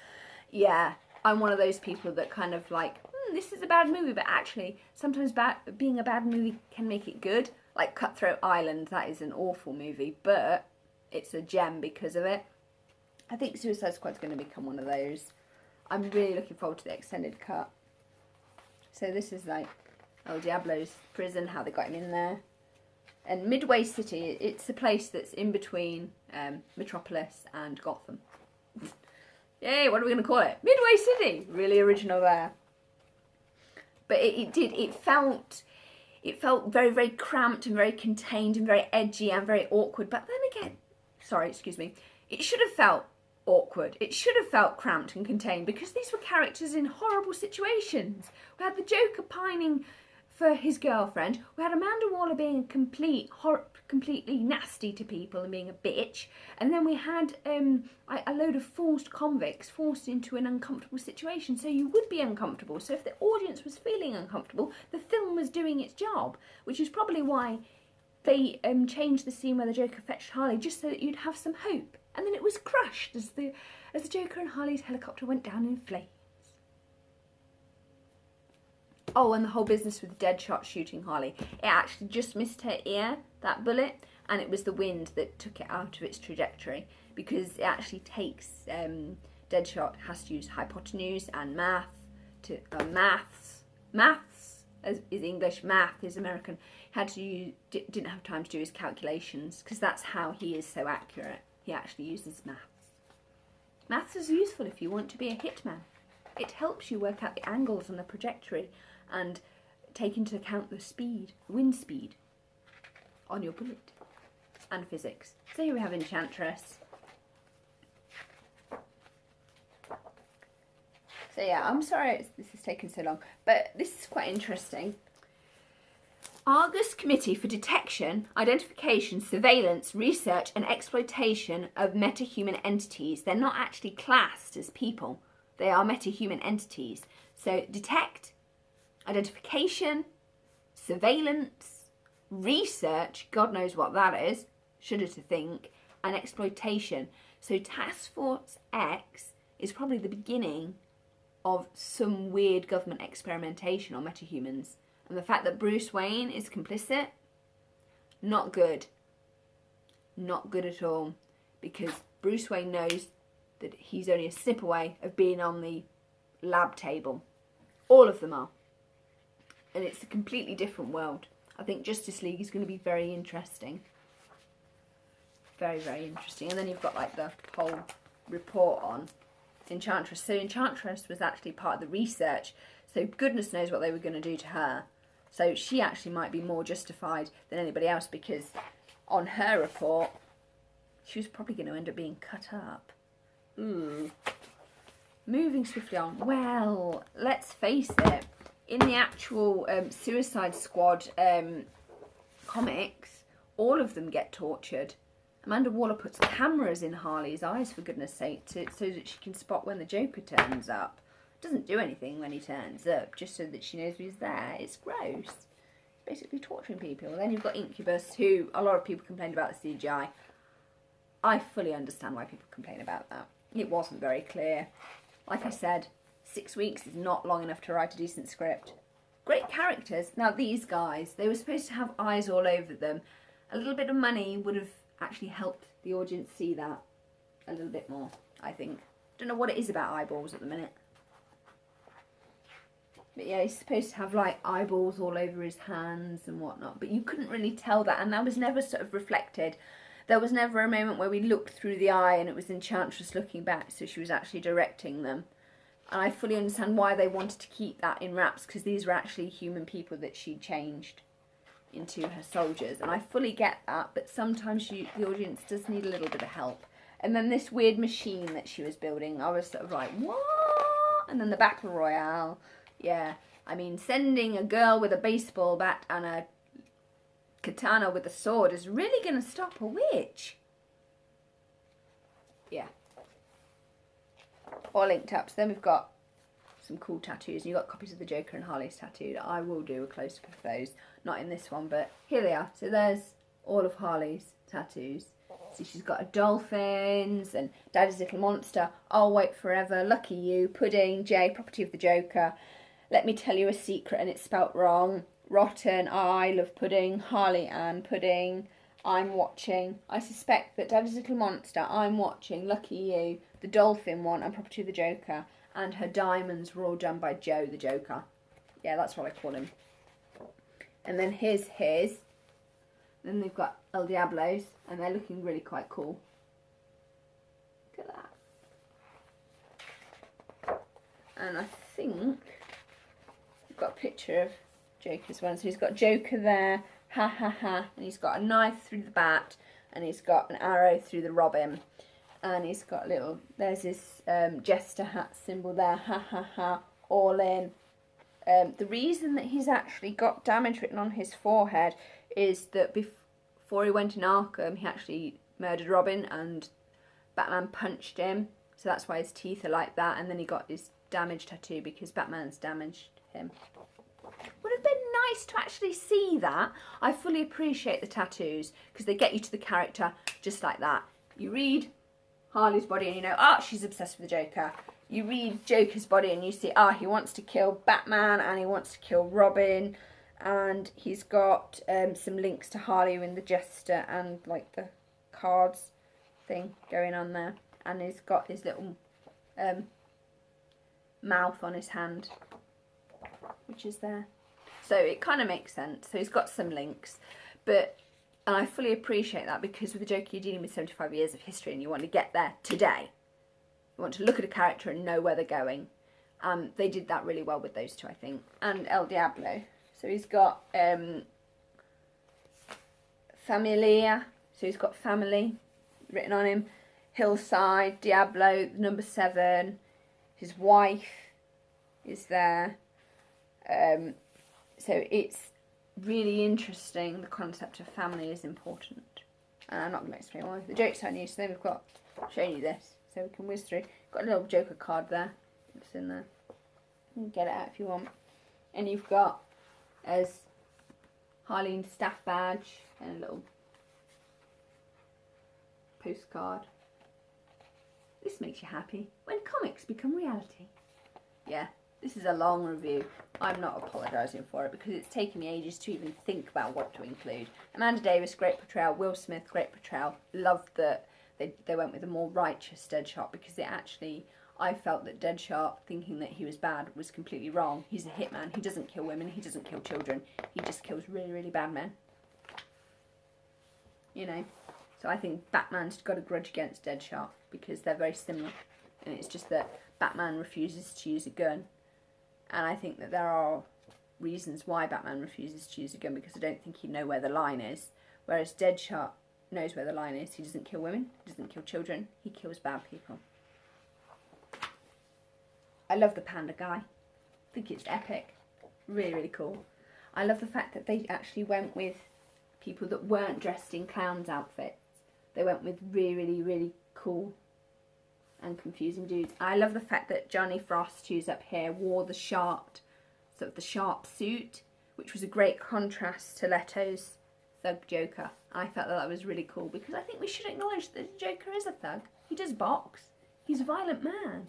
Yeah. I'm one of those people that kind of like, this is a bad movie, but actually sometimes being a bad movie can make it good. Like Cutthroat Island, that is an awful movie, but it's a gem because of it. I think Suicide Squad's going to become one of those. I'm really looking forward to the extended cut. So this is like El Diablo's prison, how they got him in there. And Midway City, it's a place that's in between Metropolis and Gotham. Yay, what are we going to call it? Midway City. Really original there. But it it felt very, very cramped and very contained and very edgy and very awkward. But then again, sorry, excuse me, it should have felt awkward. It should have felt cramped and contained because these were characters in horrible situations. We had the Joker pining for his girlfriend. We had Amanda Waller being completely nasty to people and being a bitch. And then we had a load of forced convicts forced into an uncomfortable situation. So you would be uncomfortable. So if the audience was feeling uncomfortable, the film was doing its job, which is probably why they changed the scene where the Joker fetched Harley, just so that you'd have some hope. And then it was crushed as the Joker and Harley's helicopter went down in flames. Oh, and the whole business with Deadshot shooting Harley. It actually just missed her ear, that bullet, and it was the wind that took it out of its trajectory, because it actually takes, Deadshot has to use hypotenuse and maths is English, math is American. Didn't have time to do his calculations, because that's how he is so accurate. He actually uses maths. Maths is useful if you want to be a hitman. It helps you work out the angles on the trajectory and take into account the speed, wind speed, on your bullet, and physics. So here we have Enchantress. So yeah, I'm sorry this has taken so long, but this is quite interesting. Argus Committee for Detection, Identification, Surveillance, Research and Exploitation of Metahuman Entities. They're not actually classed as people. They are metahuman entities. So detect, identification, surveillance, research, God knows what that is, shudder to think, and exploitation. So Task Force X is probably the beginning of some weird government experimentation on metahumans. And the fact that Bruce Wayne is complicit, not good. Not good at all. Because Bruce Wayne knows that he's only a snip away of being on the lab table. All of them are. And it's a completely different world. I think Justice League is going to be very interesting. Very, very interesting. And then you've got like the whole report on Enchantress. So Enchantress was actually part of the research. So goodness knows what they were going to do to her. So she actually might be more justified than anybody else, because on her report, she was probably going to end up being cut up. Ooh. Moving swiftly on. Well, let's face it. In the actual Suicide Squad comics, all of them get tortured. Amanda Waller puts cameras in Harley's eyes, for goodness sake, so that she can spot when the Joker turns up. Doesn't do anything when he turns up, just so that she knows he's there. It's gross. Basically torturing people. Then you've got Incubus, who a lot of people complained about the CGI. I fully understand why people complain about that. It wasn't very clear. Like I said, 6 weeks is not long enough to write a decent script. Great characters. Now these guys, they were supposed to have eyes all over them. A little bit of money would have actually helped the audience see that a little bit more, I think. Don't know what it is about eyeballs at the minute. But yeah, he's supposed to have like eyeballs all over his hands and whatnot. But you couldn't really tell that, and that was never sort of reflected. There was never a moment where we looked through the eye and it was Enchantress looking back, so she was actually directing them. And I fully understand why they wanted to keep that in wraps, because these were actually human people that she changed into her soldiers. And I fully get that, but sometimes the audience does need a little bit of help. And then this weird machine that she was building, I was sort of like, what? And then the Battle Royale. Yeah, I mean, sending a girl with a baseball bat and a katana with a sword is really going to stop a witch. Yeah. All linked up. So then we've got some cool tattoos. You've got copies of the Joker and Harley's tattoo. I will do a close-up of those. Not in this one, but here they are. So there's all of Harley's tattoos. So she's got a dolphins and Daddy's Little Monster, I'll Wait Forever, Lucky You, Pudding, J, Property of the Joker, Let Me Tell You a Secret and It's Spelt Wrong, Rotten, I Love Pudding, Harley Ann Pudding, I'm Watching, I Suspect That, Daddy's Little Monster, I'm Watching, Lucky You, the Dolphin one and Property of the Joker, and her diamonds were all done by Joe the Joker. Yeah, that's what I call him. And then here's his. Then they've got El Diablo's, and they're looking really quite cool. Look at that. And I think we've got a picture of Joker's one. So he's got Joker there, ha ha ha, and he's got a knife through the bat, and he's got an arrow through the robin, and he's got little, there's this jester hat symbol there, ha ha ha, all in. The reason that he's actually got damage written on his forehead is that before he went in Arkham, he actually murdered Robin and Batman punched him, so that's why his teeth are like that, and then he got his damage tattoo because Batman's damaged him. Would have been nice to actually see that. I fully appreciate the tattoos because they get you to the character just like that. You read Harley's body and you know, oh, she's obsessed with the Joker. You read Joker's body and you see, oh, he wants to kill Batman and he wants to kill Robin, and he's got some links to Harley in the Jester and like the cards thing going on there, and he's got his little mouth on his hand, which is there. So it kind of makes sense. So he's got some links, and I fully appreciate that because with the Joker you're dealing with 75 years of history and you want to get there today. You want to look at a character and know where they're going. They did that really well with those two, I think. And El Diablo. So he's got Familia. So he's got family written on him. Hillside, Diablo, number 7. His wife is there. So it's really interesting. The concept of family is important. And I'm not going to explain why. The joke's on you, so then we've got showing you this. So we can whiz through. Got a little Joker card there. It's in there. You can get it out if you want. And you've got as Harley's staff badge and a little postcard. This makes you happy when comics become reality. Yeah, this is a long review. I'm not apologising for it because it's taken me ages to even think about what to include. Amanda Davis, great portrayal. Will Smith, great portrayal. Loved that they went with a more righteous Deadshot because I felt that Deadshot, thinking that he was bad, was completely wrong. He's a hitman. He doesn't kill women. He doesn't kill children. He just kills really, really bad men. You know. So I think Batman's got a grudge against Deadshot because they're very similar. And it's just that Batman refuses to use a gun. And I think that there are reasons why Batman refuses to use a gun because I don't think he'd know where the line is. Whereas Deadshot knows where the line is. He doesn't kill women. He doesn't kill children. He kills bad people. I love the panda guy. I think it's epic. Really, really cool. I love the fact that they actually went with people that weren't dressed in clowns' outfits. They went with really, really, really cool and confusing dudes. I love the fact that Johnny Frost, who's up here, wore the sharp suit, which was a great contrast to Leto's thug Joker. I felt that was really cool because I think we should acknowledge that the Joker is a thug. He does box. He's a violent man.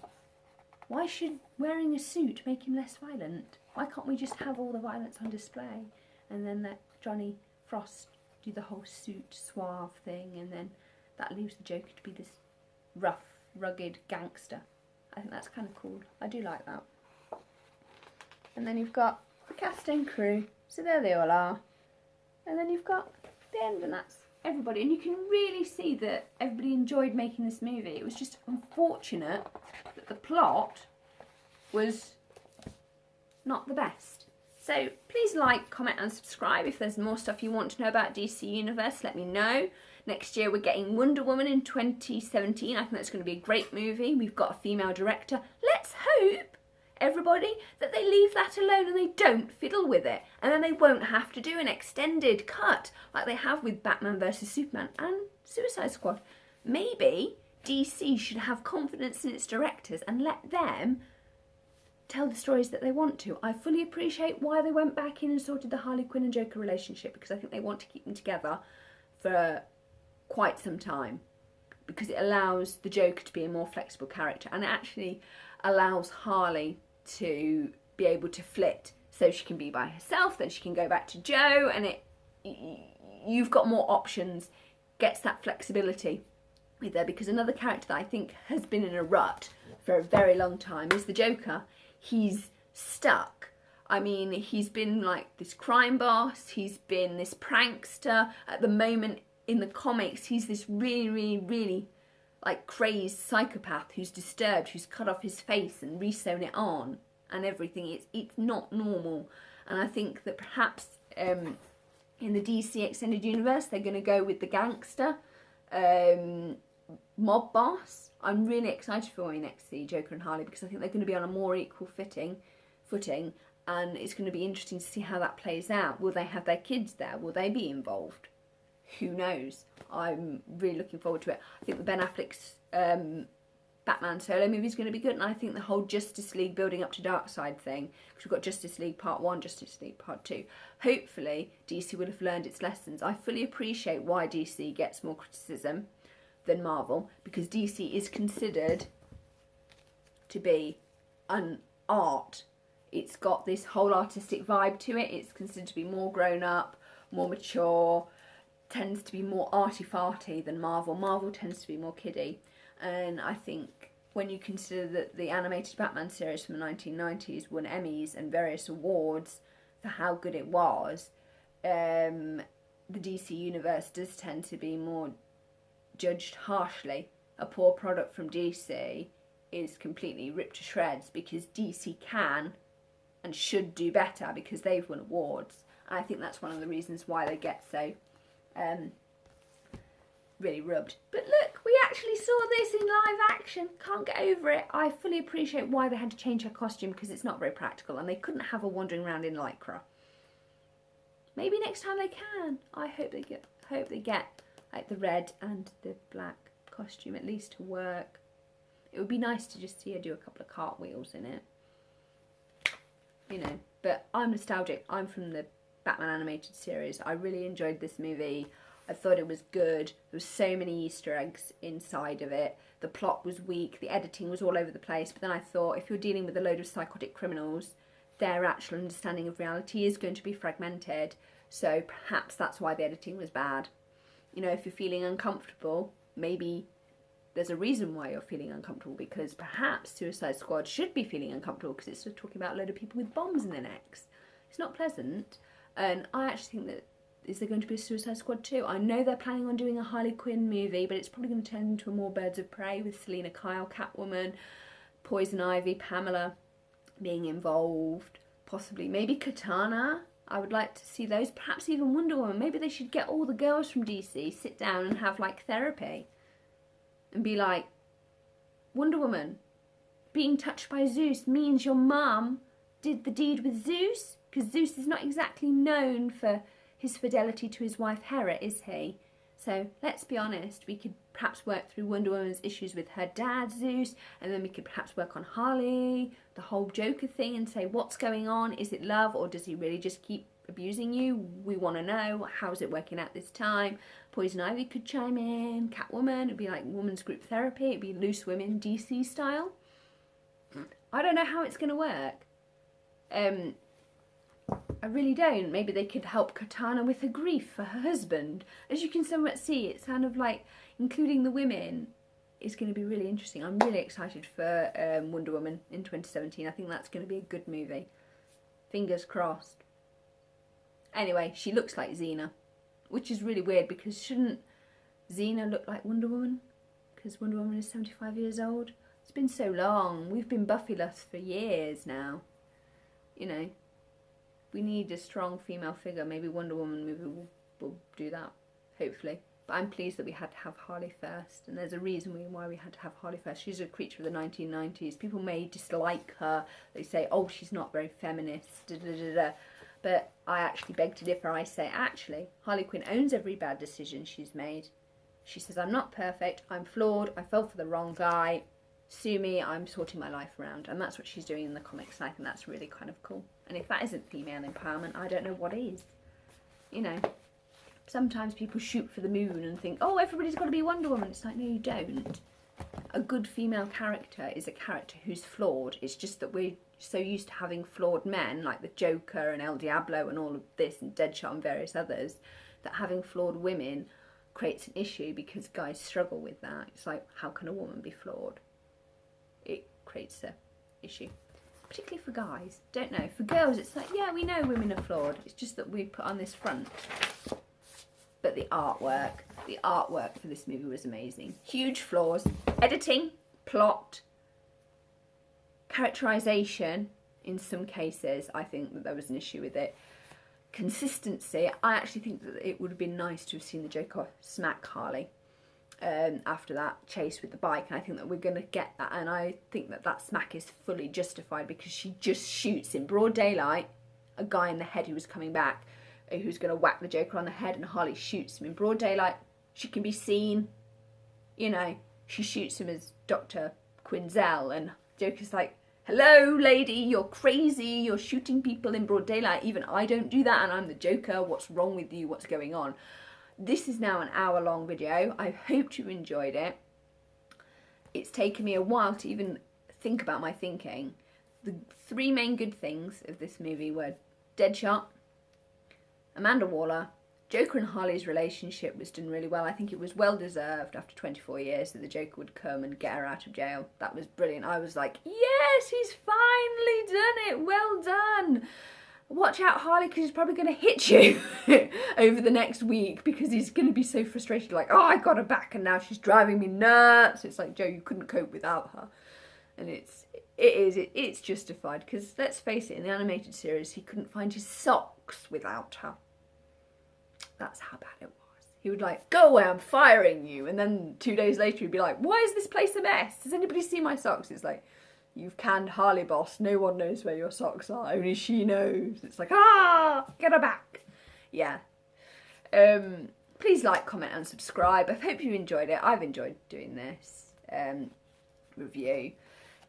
Why should wearing a suit make him less violent? Why can't we just have all the violence on display and then let Johnny Frost do the whole suit suave thing, and then that leaves the Joker to be this rough, rugged gangster. I think that's kind of cool. I do like that. And then you've got the cast and crew. So there they all are. And then you've got the end, and that's everybody. And you can really see that everybody enjoyed making this movie. It was just unfortunate that the plot was not the best. So please like, comment and subscribe. If there's more stuff you want to know about DC Universe, let me know. Next year we're getting Wonder Woman in 2017. I think that's going to be a great movie. We've got a female director. Let's hope, everybody, that they leave that alone and they don't fiddle with it. And then they won't have to do an extended cut like they have with Batman vs Superman and Suicide Squad. Maybe DC should have confidence in its directors and let them tell the stories that they want to. I fully appreciate why they went back in and sorted the Harley Quinn and Joker relationship, because I think they want to keep them together for quite some time, because it allows the Joker to be a more flexible character, and it actually allows Harley to be able to flit, so she can be by herself, then she can go back to Joe, and you've got more options, gets that flexibility with her. Because another character that I think has been in a rut for a very long time is the Joker. He's stuck. I mean, he's been like this crime boss, he's been this prankster. At the moment in the comics, he's this really, really, really like crazed psychopath who's disturbed, who's cut off his face and re-sewn it on and everything. It's not normal. And I think that perhaps in the DC Extended Universe, they're going to go with the gangster mob boss. I'm really excited for when we next see Joker and Harley, because I think they're going to be on a more equal footing, and it's going to be interesting to see how that plays out. Will they have their kids there? Will they be involved? Who knows? I'm really looking forward to it. I think the Ben Affleck's Batman solo movie is going to be good, and I think the whole Justice League building up to Darkseid thing, because we've got Justice League Part 1, Justice League Part 2. Hopefully DC will have learned its lessons. I fully appreciate why DC gets more criticism than Marvel, because DC is considered to be an art. It's got this whole artistic vibe to it. It's considered to be more grown up, more mature, tends to be more arty-farty than Marvel. Marvel tends to be more kiddie. And I think when you consider that the animated Batman series from the 1990s won Emmys and various awards for how good it was, the DC universe does tend to be more judged harshly. A poor product from DC is completely ripped to shreds, because DC can and should do better because they've won awards. And I think that's one of the reasons why they get so really rubbed. But look, we actually saw this in live action. Can't get over it. I fully appreciate why they had to change her costume, because it's not very practical, and they couldn't have her wandering around in lycra. Maybe next time they can. I hope they get like the red and the black costume at least to work. It would be nice to just see her do a couple of cartwheels in it, you know. But I'm nostalgic. I'm from the Batman animated series. I really enjoyed this movie. I thought it was good. There were so many Easter eggs inside of it. The plot was weak. The editing was all over the place. But then I thought, if you're dealing with a load of psychotic criminals, their actual understanding of reality is going to be fragmented. So perhaps that's why the editing was bad. You know, if you're feeling uncomfortable, maybe there's a reason why you're feeling uncomfortable, because perhaps Suicide Squad should be feeling uncomfortable because it's talking about a load of people with bombs in their necks. It's not pleasant. And I actually think that, is there going to be a Suicide Squad 2? I know they're planning on doing a Harley Quinn movie, but it's probably going to turn into a more Birds of Prey with Selena Kyle, Catwoman, Poison Ivy, Pamela being involved. Possibly, maybe Katana. I would like to see those. Perhaps even Wonder Woman. Maybe they should get all the girls from DC, sit down and have like therapy. And be like, Wonder Woman, being touched by Zeus means your mum did the deed with Zeus? Because Zeus is not exactly known for his fidelity to his wife Hera, is he? So let's be honest, we could perhaps work through Wonder Woman's issues with her dad Zeus, and then we could perhaps work on Harley, the whole Joker thing, and say, what's going on? Is it love, or does he really just keep abusing you? We want to know. How's it working out this time? Poison Ivy could chime in. Catwoman, it'd be like women's group therapy. It'd be loose women DC style. I don't know how it's going to work. I really don't. Maybe they could help Katana with her grief for her husband. As you can somewhat see, it's kind of like including the women is going to be really interesting. I'm really excited for Wonder Woman in 2017. I think that's going to be a good movie. Fingers crossed. Anyway, she looks like Xena, which is really weird, because shouldn't Xena look like Wonder Woman? Because Wonder Woman is 75 years old. It's been so long. We've been Buffy-less for years now. You know. We need a strong female figure. Maybe Wonder Woman movie will do that, hopefully. But I'm pleased that we had to have Harley first, and there's a reason why we had to have Harley first. She's a creature of the 1990s. People may dislike her. They say, oh, she's not very feminist, da da da da. But I actually beg to differ. I say, actually, Harley Quinn owns every bad decision she's made. She says, I'm not perfect, I'm flawed, I fell for the wrong guy, sue me, I'm sorting my life around. And that's what she's doing in the comics, and I think that's really kind of cool. And if that isn't female empowerment, I don't know what is. You know, sometimes people shoot for the moon and think, oh, everybody's got to be Wonder Woman. It's like, no, you don't. A good female character is a character who's flawed. It's just that we're so used to having flawed men, like the Joker and El Diablo and all of this, and Deadshot and various others, that having flawed women creates an issue, because guys struggle with that. It's like, how can a woman be flawed? It creates an issue. Particularly for guys. Don't know. For girls, it's like, yeah, we know women are flawed. It's just that we put on this front. But the artwork for this movie was amazing. Huge flaws. Editing, plot, characterisation, in some cases I think that there was an issue with it. Consistency, I actually think that it would have been nice to have seen the Joker smack Harley after that chase with the bike, and I think that we're going to get that, and I think that that smack is fully justified because she just shoots in broad daylight a guy in the head who was coming back, who's going to whack the Joker on the head, and Harley shoots him in broad daylight. She can be seen, you know, she shoots him as Dr. Quinzel, and Joker's like, hello lady, you're crazy, you're shooting people in broad daylight, even I don't do that and I'm the Joker, what's wrong with you, what's going on? This is now an hour-long video. I hope you enjoyed it. It's taken me a while to even think about my thinking. The three main good things of this movie were Deadshot, Amanda Waller, Joker and Harley's relationship was done really well. I think it was well deserved after 24 years that the Joker would come and get her out of jail. That was brilliant. I was like, yes, he's finally done it. Well done. Watch out, Harley, because he's probably going to hit you over the next week because he's going to be so frustrated, like, oh, I got her back and now she's driving me nuts. It's like, Joe, you couldn't cope without her. And it's justified because, let's face it, in the animated series, he couldn't find his socks without her. That's how bad it was. He would like, go away, I'm firing you. And then 2 days later, he'd be like, why is this place a mess? Does anybody see my socks? It's like, you've canned Harley, boss. No one knows where your socks are. Only she knows. It's like, get her back. Yeah. Please like, comment and subscribe. I hope you enjoyed it. I've enjoyed doing this review.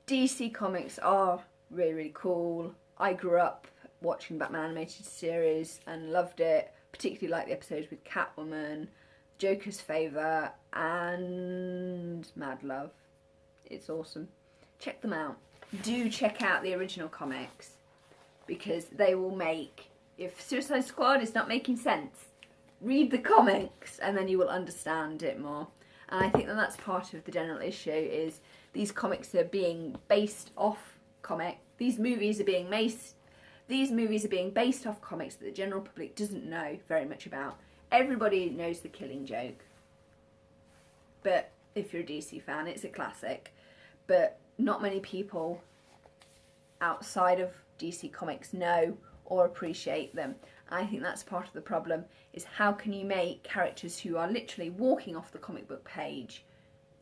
DC comics are really, really cool. I grew up watching Batman animated series and loved it. Particularly like the episodes with Catwoman, Joker's Favour and Mad Love. It's awesome. Check them out. Do check out the original comics because they will make, if Suicide Squad is not making sense, read the comics and then you will understand it more. And I think that that's part of the general issue is these comics are being based off comic. These movies are being based off comics that the general public doesn't know very much about. Everybody knows The Killing Joke. But if you're a DC fan, it's a classic. But not many people outside of DC Comics know or appreciate them. I think that's part of the problem, is how can you make characters who are literally walking off the comic book page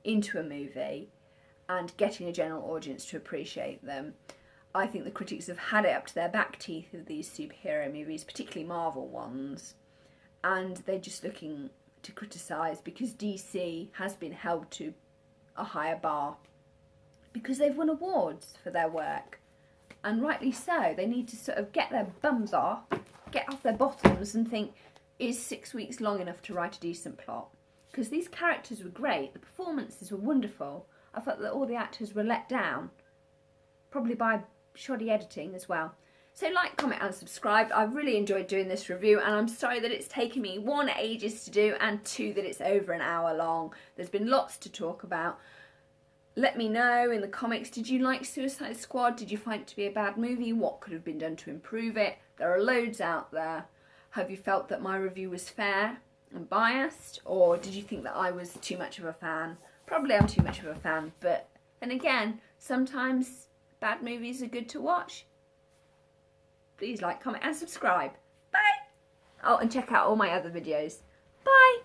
into a movie and getting a general audience to appreciate them. I think the critics have had it up to their back teeth of these superhero movies, particularly Marvel ones, and they're just looking to criticise because DC has been held to a higher bar because they've won awards for their work, and rightly so. They need to sort of get their bums off, get off their bottoms and think, is 6 weeks long enough to write a decent plot? Because these characters were great, the performances were wonderful. I felt that all the actors were let down, probably by shoddy editing as well. So like, comment and subscribe. I've really enjoyed doing this review and I'm sorry that it's taken me 1, ages to do, and 2, that it's over an hour long. There's been lots to talk about. Let me know in the comments, did you like Suicide Squad? Did you find it to be a bad movie? What could have been done to improve it? There are loads out there. Have you felt that my review was fair and biased, or did you think that I was too much of a fan? Probably I'm too much of a fan, but then again, sometimes bad movies are good to watch. Please like, comment and subscribe. Bye! Oh, and check out all my other videos. Bye!